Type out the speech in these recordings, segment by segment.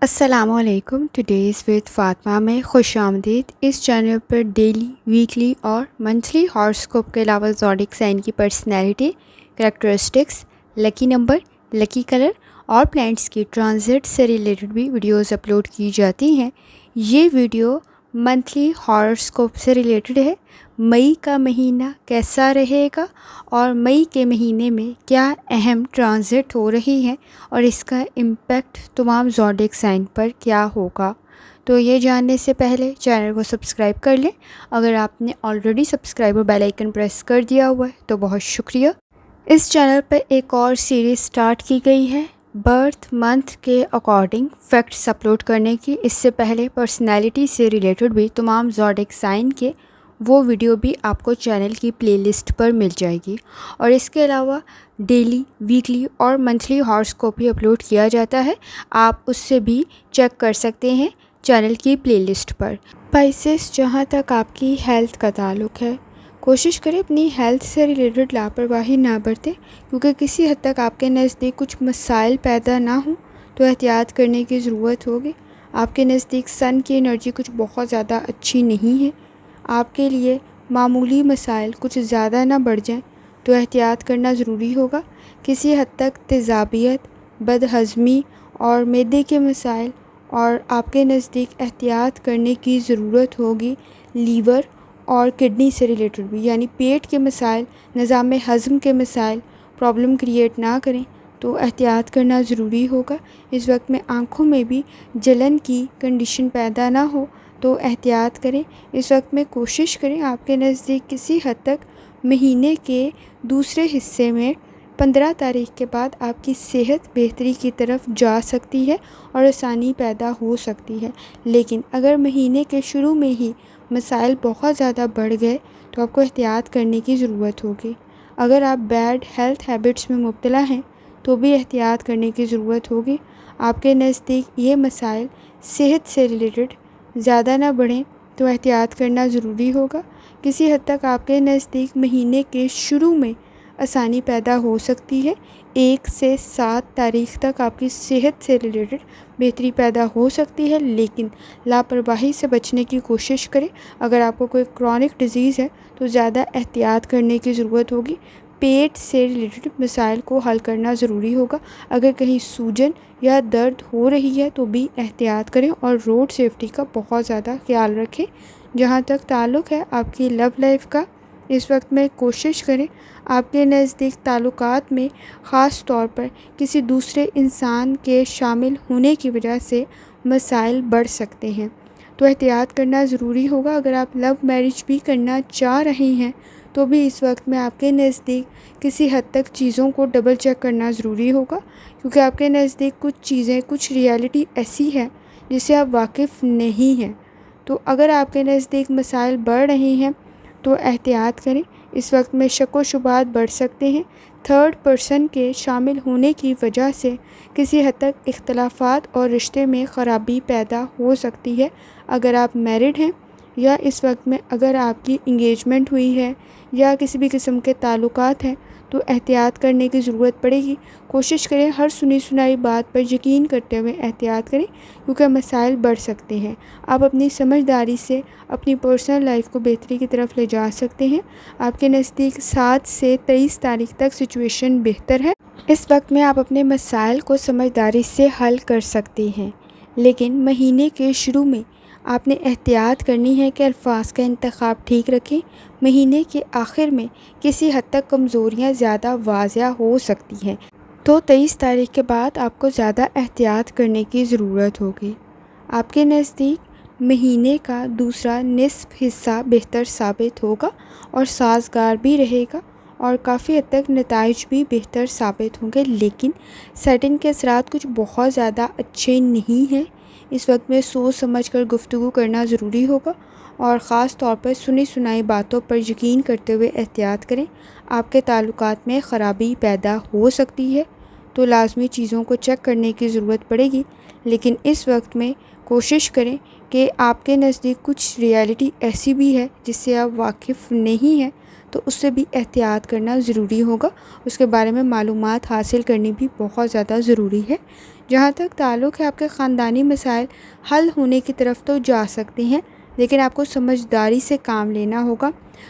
السلام علیکم. Today's with Fatima میں خوش آمدید. اس چینل پر ڈیلی، ویکلی اور منتھلی ہاراسکوپ کے علاوہ زوڈیک سائن کی پرسنالٹی، کریکٹرسٹکس، لکی نمبر، لکی کلر اور پلانٹس کی ٹرانزٹ سے ریلیٹڈ بھی ویڈیوز اپلوڈ کی جاتی ہیں. یہ ویڈیو منتھلی ہاراسکوپ سے ریلیٹڈ ہے. مئی کا مہینہ کیسا رہے گا اور مئی کے مہینے میں کیا اہم ٹرانزٹ ہو رہی ہیں اور اس کا امپیکٹ تمام زوڈیک سائن پر کیا ہوگا. تو یہ جاننے سے پہلے چینل کو سبسکرائب کر لیں. اگر آپ نے آلریڈی سبسکرائب اور بیل آئیکن پریس کر دیا ہوا ہے تو بہت شکریہ. اس چینل پر ایک اور سیریز سٹارٹ کی گئی ہے برتھ منتھ کے اکارڈنگ فیکٹس اپلوڈ کرنے کی. اس سے پہلے پرسنالٹی سے ریلیٹڈ بھی تمام زوڈیک سائن کے وہ ویڈیو بھی آپ کو چینل کی پلے لسٹ پر مل جائے گی. اور اس کے علاوہ ڈیلی، ویکلی اور منتھلی ہاراسکوپ بھی اپلوڈ کیا جاتا ہے. آپ اس سے بھی چیک کر سکتے ہیں چینل کی پلے لسٹ پر. اسپائسز، جہاں تک آپ کی ہیلتھ کا تعلق ہے، کوشش کریں اپنی ہیلتھ سے ریلیٹڈ لاپرواہی نہ برتیں، کیونکہ کسی حد تک آپ کے نزدیک کچھ مسائل پیدا نہ ہوں تو احتیاط کرنے کی ضرورت ہوگی. آپ کے نزدیک سن کی انرجی کچھ بہت زیادہ اچھی نہیں ہے. آپ کے لیے معمولی مسائل کچھ زیادہ نہ بڑھ جائیں تو احتیاط کرنا ضروری ہوگا. کسی حد تک تیزابیت، بد ہضمی اور معدے کے مسائل اور آپ کے نزدیک احتیاط کرنے کی ضرورت ہوگی. لیور اور کڈنی سے ریلیٹڈ بھی، یعنی پیٹ کے مسائل، نظام ہضم کے مسائل پرابلم کریٹ نہ کریں تو احتیاط کرنا ضروری ہوگا. اس وقت میں آنکھوں میں بھی جلن کی کنڈیشن پیدا نہ ہو تو احتیاط کریں. اس وقت میں کوشش کریں آپ کے نزدیک کسی حد تک مہینے کے دوسرے حصے میں 15 تاریخ کے بعد آپ کی صحت بہتری کی طرف جا سکتی ہے اور آسانی پیدا ہو سکتی ہے. لیکن اگر مہینے کے شروع میں ہی مسائل بہت زیادہ بڑھ گئے تو آپ کو احتیاط کرنے کی ضرورت ہوگی. اگر آپ بیڈ ہیلتھ ہیبٹس میں مبتلا ہیں تو بھی احتیاط کرنے کی ضرورت ہوگی. آپ کے نزدیک یہ مسائل صحت سے ریلیٹڈ زیادہ نہ بڑھیں تو احتیاط کرنا ضروری ہوگا. کسی حد تک آپ کے نزدیک مہینے کے شروع میں آسانی پیدا ہو سکتی ہے. 1 سے 7 تاریخ تک آپ کی صحت سے ریلیٹڈ بہتری پیدا ہو سکتی ہے، لیکن لاپرواہی سے بچنے کی کوشش کریں. اگر آپ کو کوئی کرونک ڈیزیز ہے تو زیادہ احتیاط کرنے کی ضرورت ہوگی. پیٹ سے ریلیٹڈ مسائل کو حل کرنا ضروری ہوگا. اگر کہیں سوجن یا درد ہو رہی ہے تو بھی احتیاط کریں اور روڈ سیفٹی کا بہت زیادہ خیال رکھیں. جہاں تک تعلق ہے آپ کی لو لائف کا، اس وقت میں کوشش کریں آپ کے نزدیک تعلقات میں خاص طور پر کسی دوسرے انسان کے شامل ہونے کی وجہ سے مسائل بڑھ سکتے ہیں تو احتیاط کرنا ضروری ہوگا. اگر آپ لو میرج بھی کرنا چاہ رہے ہیں تو بھی اس وقت میں آپ کے نزدیک کسی حد تک چیزوں کو ڈبل چیک کرنا ضروری ہوگا، کیونکہ آپ کے نزدیک کچھ چیزیں، کچھ ریالٹی ایسی ہے جس سے آپ واقف نہیں ہیں. تو اگر آپ کے نزدیک مسائل بڑھ رہے ہیں تو احتیاط کریں. اس وقت میں شک و شبہات بڑھ سکتے ہیں. تھرڈ پرسن کے شامل ہونے کی وجہ سے کسی حد تک اختلافات اور رشتے میں خرابی پیدا ہو سکتی ہے. اگر آپ میرڈ ہیں یا اس وقت میں اگر آپ کی انگیجمنٹ ہوئی ہے یا کسی بھی قسم کے تعلقات ہیں تو احتیاط کرنے کی ضرورت پڑے گی. کوشش کریں ہر سنی سنائی بات پر یقین کرتے ہوئے احتیاط کریں، کیونکہ مسائل بڑھ سکتے ہیں. آپ اپنی سمجھداری سے اپنی پرسنل لائف کو بہتری کی طرف لے جا سکتے ہیں. آپ کے نزدیک 7 سے 23 تاریخ تک سچویشن بہتر ہے. اس وقت میں آپ اپنے مسائل کو سمجھداری سے حل کر سکتے ہیں، لیکن مہینے کے شروع میں آپ نے احتیاط کرنی ہے کہ الفاظ کا انتخاب ٹھیک رکھیں. مہینے کے آخر میں کسی حد تک کمزوریاں زیادہ واضح ہو سکتی ہیں تو 23 تاریخ کے بعد آپ کو زیادہ احتیاط کرنے کی ضرورت ہوگی. آپ کے نزدیک مہینے کا دوسرا نصف حصہ بہتر ثابت ہوگا اور سازگار بھی رہے گا اور کافی حد تک نتائج بھی بہتر ثابت ہوں گے، لیکن سیٹنگ کے اثرات کچھ بہت زیادہ اچھے نہیں ہیں. اس وقت میں سوچ سمجھ کر گفتگو کرنا ضروری ہوگا اور خاص طور پر سنی سنائی باتوں پر یقین کرتے ہوئے احتیاط کریں. آپ کے تعلقات میں خرابی پیدا ہو سکتی ہے تو لازمی چیزوں کو چیک کرنے کی ضرورت پڑے گی، لیکن اس وقت میں کوشش کریں کہ آپ کے نزدیک کچھ ریالٹی ایسی بھی ہے جس سے آپ واقف نہیں ہیں تو اس سے بھی احتیاط کرنا ضروری ہوگا، اس کے بارے میں معلومات حاصل کرنی بھی بہت زیادہ ضروری ہے۔ جہاں تک تعلق ہے، آپ کے خاندانی مسائل حل ہونے کی طرف تو جا سکتے ہیں، لیکن آپ کو سمجھداری سے کام لینا ہوگا۔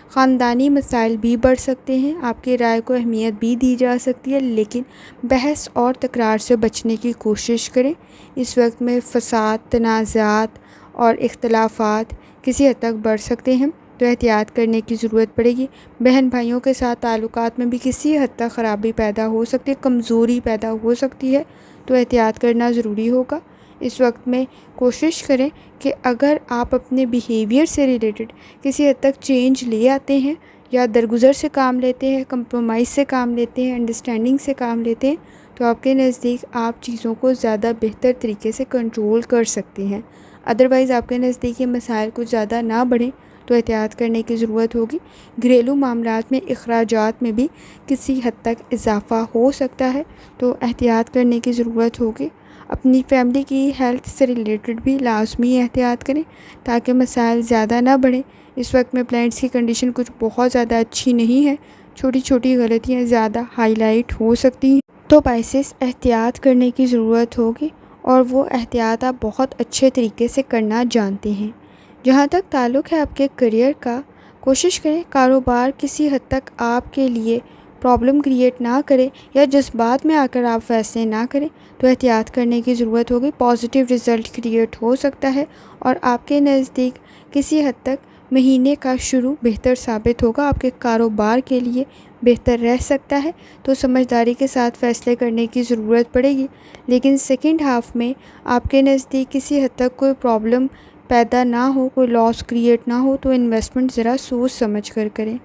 خاندانی مسائل بھی بڑھ سکتے ہیں، آپ کی رائے کو اہمیت بھی دی جا سکتی ہے، لیکن بحث اور تکرار سے بچنے کی کوشش کریں۔ اس وقت میں فساد، تنازعات اور اختلافات کسی حد تک بڑھ سکتے ہیں، تو احتیاط کرنے کی ضرورت پڑے گی۔ بہن بھائیوں کے ساتھ تعلقات میں بھی کسی حد تک خرابی پیدا ہو سکتی ہے، کمزوری پیدا ہو سکتی ہے، تو احتیاط کرنا ضروری ہوگا۔ اس وقت میں کوشش کریں کہ اگر آپ اپنے بیہیویئر سے ریلیٹڈ کسی حد تک چینج لے آتے ہیں یا درگزر سے کام لیتے ہیں، کمپرومائز سے کام لیتے ہیں، انڈرسٹینڈنگ سے کام لیتے ہیں، تو آپ کے نزدیک آپ چیزوں کو زیادہ بہتر طریقے سے کنٹرول کر سکتے ہیں۔ ادروائز آپ کے نزدیک یہ مسائل کچھ زیادہ نہ بڑھیں، تو احتیاط کرنے کی ضرورت ہوگی۔ گھریلو معاملات میں اخراجات میں بھی کسی حد تک اضافہ ہو سکتا ہے، تو احتیاط کرنے کی ضرورت ہوگی۔ اپنی فیملی کی ہیلتھ سے ریلیٹڈ بھی لازمی احتیاط کریں تاکہ مسائل زیادہ نہ بڑھیں۔ اس وقت میں پلانٹس کی کنڈیشن کچھ بہت زیادہ اچھی نہیں ہے، چھوٹی چھوٹی غلطیاں زیادہ ہائی لائٹ ہو سکتی ہیں، تو پائسس احتیاط کرنے کی ضرورت ہوگی، اور وہ احتیاط آپ بہت اچھے طریقے سے کرنا جانتے ہیں۔ جہاں تک تعلق ہے آپ کے کریئر کا، کوشش کریں کاروبار کسی حد تک آپ کے لیے پرابلم کریٹ نہ کرے یا جذبات میں آ کر آپ فیصلے نہ کریں، تو احتیاط کرنے کی ضرورت ہوگی۔ پازیٹیو رزلٹ کریٹ ہو سکتا ہے، اور آپ کے نزدیک کسی حد تک مہینے کا شروع بہتر ثابت ہوگا، آپ کے کاروبار کے لیے بہتر رہ سکتا ہے، تو سمجھداری کے ساتھ فیصلے کرنے کی ضرورت پڑے گی۔ لیکن سیکنڈ ہاف میں آپ کے نزدیک کسی حد تک کوئی پرابلم پیدا نہ ہو، کوئی لاس کریٹ نہ ہو، تو انویسٹمنٹ ذرا سوچ سمجھ کر کریں۔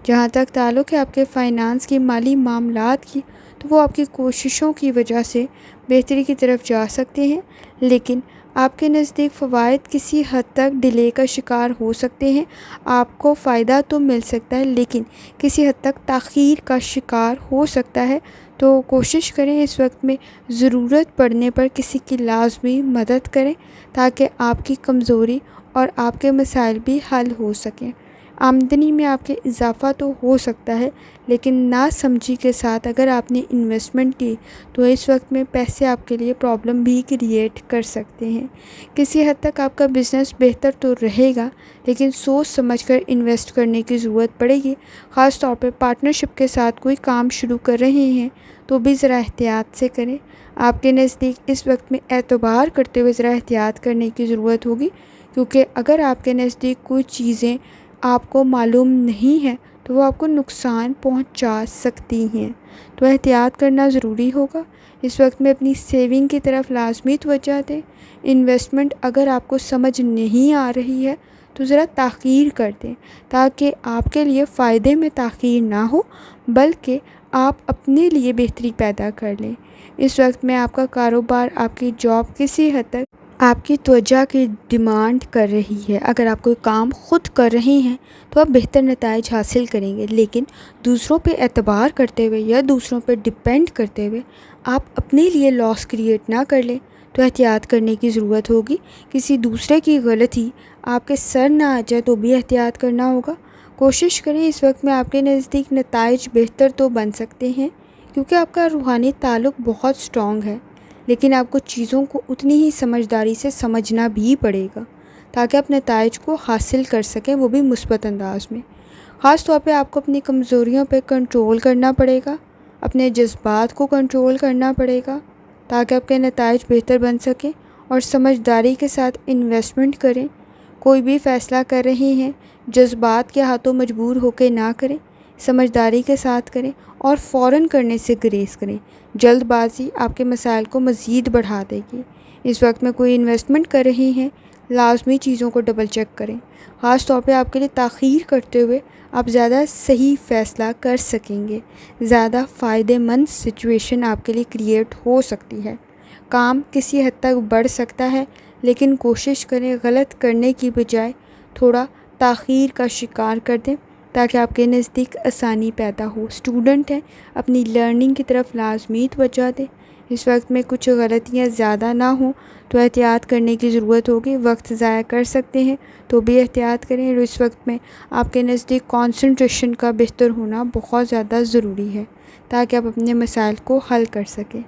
جہاں تک تعلق ہے آپ کے فائنانس کی، مالی معاملات کی، تو وہ آپ کی کوششوں کی وجہ سے بہتری کی طرف جا سکتے ہیں، لیکن آپ کے نزدیک فوائد کسی حد تک ڈیلے کا شکار ہو سکتے ہیں۔ آپ کو فائدہ تو مل سکتا ہے، لیکن کسی حد تک تاخیر کا شکار ہو سکتا ہے، تو کوشش کریں اس وقت میں ضرورت پڑنے پر کسی کی لازمی مدد کریں تاکہ آپ کی کمزوری اور آپ کے مسائل بھی حل ہو سکیں۔ آمدنی میں آپ کے اضافہ تو ہو سکتا ہے، لیکن نا سمجھی کے ساتھ اگر آپ نے انویسٹمنٹ کی تو اس وقت میں پیسے آپ کے لیے پرابلم بھی کریٹ کر سکتے ہیں۔ کسی حد تک آپ کا بزنس بہتر تو رہے گا، لیکن سوچ سمجھ کر انویسٹ کرنے کی ضرورت پڑے گی۔ خاص طور پہ پارٹنرشپ کے ساتھ کوئی کام شروع کر رہے ہیں تو بھی ذرا احتیاط سے کریں۔ آپ کے نزدیک اس وقت میں اعتبار کرتے ہوئے ذرا احتیاط کرنے کی ضرورت ہوگی، کیونکہ اگر آپ کے نزدیک کوئی چیزیں آپ کو معلوم نہیں ہیں تو وہ آپ کو نقصان پہنچا سکتی ہیں، تو احتیاط کرنا ضروری ہوگا۔ اس وقت میں اپنی سیونگ کی طرف لازمی توجہ دیں۔ انویسٹمنٹ اگر آپ کو سمجھ نہیں آ رہی ہے تو ذرا تاخیر کر دیں، تاکہ آپ کے لیے فائدے میں تاخیر نہ ہو بلکہ آپ اپنے لیے بہتری پیدا کر لیں۔ اس وقت میں آپ کا کاروبار، آپ کی جاب کسی حد تک آپ کی توجہ کی ڈیمانڈ کر رہی ہے۔ اگر آپ کوئی کام خود کر رہے ہیں تو آپ بہتر نتائج حاصل کریں گے، لیکن دوسروں پہ اعتبار کرتے ہوئے یا دوسروں پہ ڈیپینڈ کرتے ہوئے آپ اپنے لیے لاس کریٹ نہ کر لیں، تو احتیاط کرنے کی ضرورت ہوگی۔ کسی دوسرے کی غلطی آپ کے سر نہ آ جائے تو بھی احتیاط کرنا ہوگا۔ کوشش کریں اس وقت میں آپ کے نزدیک نتائج بہتر تو بن سکتے ہیں، کیونکہ آپ کا روحانی تعلق بہت سٹرونگ ہے، لیکن آپ کو چیزوں کو اتنی ہی سمجھداری سے سمجھنا بھی پڑے گا تاکہ آپ نتائج کو حاصل کر سکیں، وہ بھی مثبت انداز میں۔ خاص طور پہ آپ کو اپنی کمزوریوں پہ کنٹرول کرنا پڑے گا، اپنے جذبات کو کنٹرول کرنا پڑے گا تاکہ آپ کے نتائج بہتر بن سکیں، اور سمجھداری کے ساتھ انویسٹمنٹ کریں۔ کوئی بھی فیصلہ کر رہے ہیں جذبات کے ہاتھوں مجبور ہو کے نہ کریں، سمجھداری کے ساتھ کریں اور فوراً کرنے سے گریز کریں۔ جلد بازی آپ کے مسائل کو مزید بڑھا دے گی۔ اس وقت میں کوئی انویسٹمنٹ کر رہے ہیں، لازمی چیزوں کو ڈبل چیک کریں۔ خاص طور پہ آپ کے لیے تاخیر کرتے ہوئے آپ زیادہ صحیح فیصلہ کر سکیں گے، زیادہ فائدہ مند سچویشن آپ کے لیے کریٹ ہو سکتی ہے۔ کام کسی حد تک بڑھ سکتا ہے، لیکن کوشش کریں غلط کرنے کی بجائے تھوڑا تاخیر کا شکار کر دیں تاکہ آپ کے نزدیک آسانی پیدا ہو۔ اسٹوڈنٹ ہیں، اپنی لرننگ کی طرف لازمی توجہ دیں۔ اس وقت میں کچھ غلطیاں زیادہ نہ ہوں تو احتیاط کرنے کی ضرورت ہوگی. وقت ضائع کر سکتے ہیں تو بھی احتیاط کریں. اور اس وقت میں آپ کے نزدیک کنسنٹریشن کا بہتر ہونا بہت زیادہ ضروری ہے تاکہ آپ اپنے مسائل کو حل کر سکیں.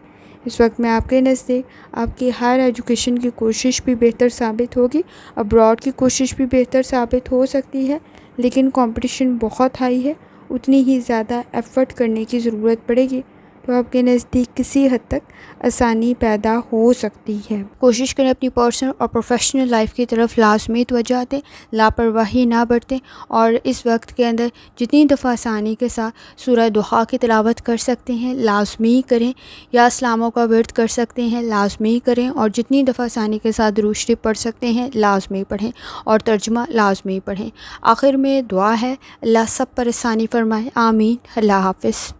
اس وقت میں آپ کے نزدیک آپ کی ہائر ایجوکیشن کی کوشش بھی بہتر ثابت ہوگی. ابراڈ کی کوشش بھی بہتر ثابت ہو سکتی ہے، لیکن کمپٹیشن بہت ہائی ہے، اتنی ہی زیادہ ایفرٹ کرنے کی ضرورت پڑے گی تو آپ کے نزدیک کسی حد تک آسانی پیدا ہو سکتی ہے. کوشش کریں اپنی پرسنل اور پروفیشنل لائف کی طرف لازمی توجہ دیں، لاپرواہی نہ برتیں، اور اس وقت کے اندر جتنی دفعہ آسانی کے ساتھ سورہ دحا کی تلاوت کر سکتے ہیں لازمی کریں، یا اسلاموں کا ورد کر سکتے ہیں لازمی کریں، اور جتنی دفعہ آسانی کے ساتھ درود شریف پڑھ سکتے ہیں لازمی پڑھیں، اور ترجمہ لازمی پڑھیں. آخر میں دعا ہے، اللہ سب پر آسانی فرمائے، آمین. اللہ حافظ.